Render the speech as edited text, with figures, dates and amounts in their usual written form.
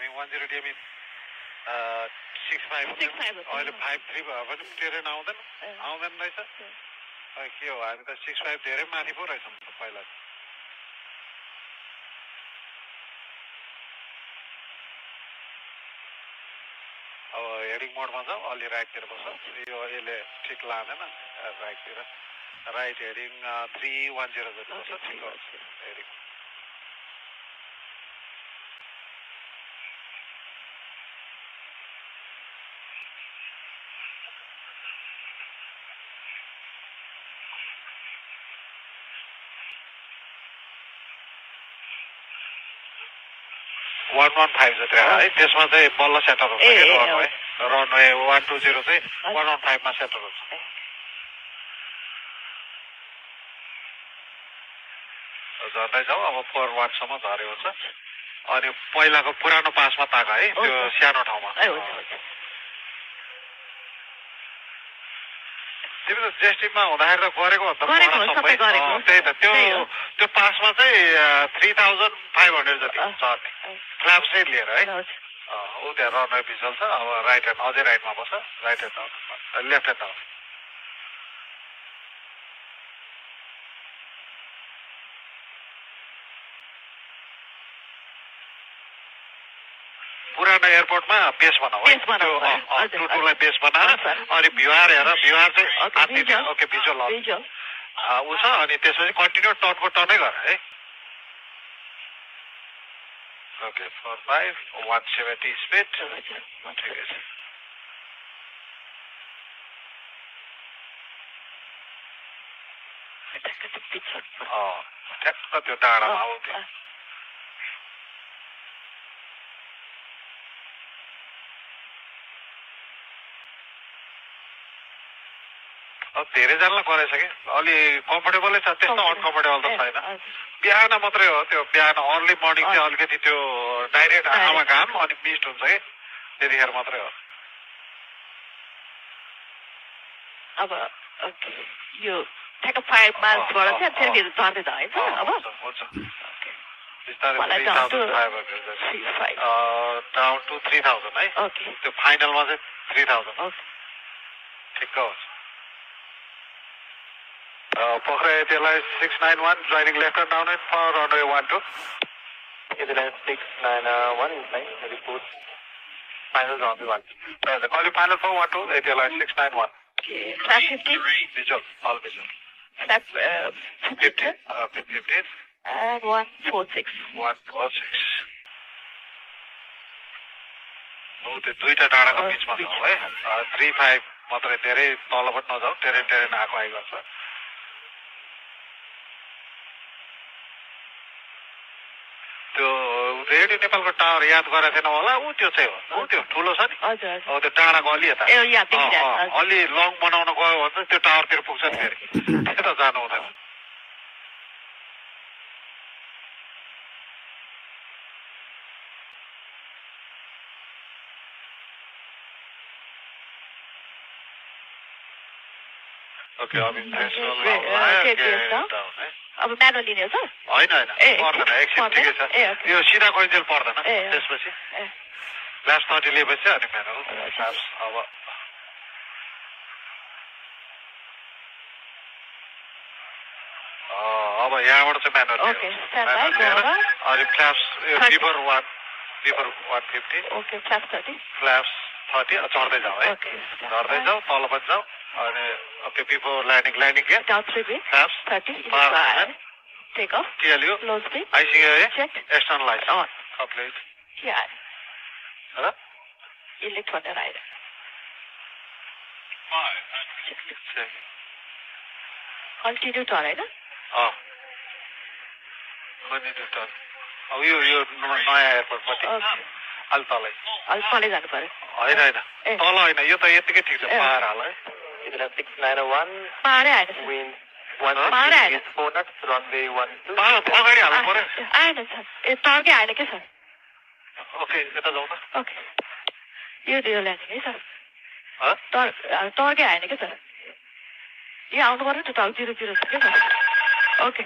हामी 10 DMI 65 अहिले 53 भयो भने ट्रेन आउँदैन रहेछ के हो हामी त 65 धेरै माथि पो रहेछौँ पहिला अब हेडिङ मोडमा जाऊ अलि राइटतिर बस यो यसले ठिक लाँदैन राइटतिर राइट हेडिङ 310 जति बस ठिक हो हेडिङ 115 जति है त्यसमा चाहिँ बल्ल सेटर हुन्छ के रनवे 120 चाहिँ 115 मा सेटर हुन्छ झर्दै जाऊ अब 41 सम्म झरेको छ अनि पहिलाको पुरानो पासमा ताक है त्यो सानो ठाउँमा तिमी त जेस्टिममा हुँदाखेरि त गरेको हो त्यही त त्यो पासमा चाहिँ 3500 जति चढ्ने फ्ल्याप चाहिँ लिएर है ऊ त्यहाँ रनवे भिजुअल छ अब राइट ह्यान्ड अझै राइटमा बस्छ right hand left hand out पुरानो एयरपोर्टमा बेस बनाऊ है टुटुलाई बेस बनाएर अनि भ्युआर हेर भ्युआर चाहिँ ओके भिजुअल ऊ छ अनि त्यसपछि कन्टिन्यू टर्नको टर्नै गर है ओके 45 170 स्पिड ठिकै छ ठ्याक्क त्यो डाँडामा आऊ त्यो धेरैजनालाई गरेछ कि अलि कम्फर्टेबलै छ त्यस्तो अनकम्फर्टेबल त छैन बिहान मात्रै हो त्यो बिहान अर्ली मर्निङ चाहिँ अलिकति त्यो डाइरेक्ट आँखामा घाम अनि मिस्ट हुन्छ कि त्यतिखेर मात्रै हो अब यो ठ्याक्क 5 माइल्सबाट चाहिँ फेरि झर्दै जान्छ अब हुन्छ बिस्तारै डाउन टु 3000 है त्यो फाइनलमा चाहिँ 3000 ठिक्क हो पक्रे त्यसलाई 691 joining left and down it for runway 12 Netherlands 691 report final runway 12 call you final for 12 ATLI 691 flap 15 visual all visual flap 15 and 146 त्यो दुईटा डाँडाको बिचमा जाऊ है 35 मात्रै धेरै तल पनि नजाऊ टेरेन आएको आइगर्छ त्यो रेडियो नेपालको टावर याद गरेको थिएन होला ऊ त्यो चाहिँ हो त्यो ठुलो छ नि त्यो डाँडाको अलि यता अलि लङ बनाउन गयो भने त्यो टावरतिर पुग्छ नि फेरि त्यता जानु हुँदैन ओके अब म्यानुअल लिने हो सर होइन पर्दैन एकछिन ठिकै छ यो सिधा कोइन्जेल पर्दैन त्यसपछि क्लास 30 लिएपछि अनि म्यानुअल अब यहाँबाट चाहिँ म्यानुअल अनि फ्ल्याप्स बिफोर 150 ओके फ्ल्याप्स 30 चढ्दै जाऊ है चढ्दै जाऊ तल पनि जाऊ अनि ओके बिफोर ल्यान्डिङ गेट down 3B flaps 30 take off TLU low speed ICAO check external lights on complete yeah hello elect for the ride 5 continue to ride continue to अब यो नयाँ एयरपोर्ट पछि अलि तलै जानु पर्यो होइन तल होइन यो त यतिकै ठिक छ पार हाल है 691 पारै आएन wind पारै आएन 4 knots runway 12 अगाडि हाल्नु पर्यो आएन सर टर्कै आएन के सर ओके यता जाउँ त ओके यो ल्यान्डिङ है सर टर्कै आएन के सर यहाँ आउनु पर्यो नि त 00 छ के सर ओके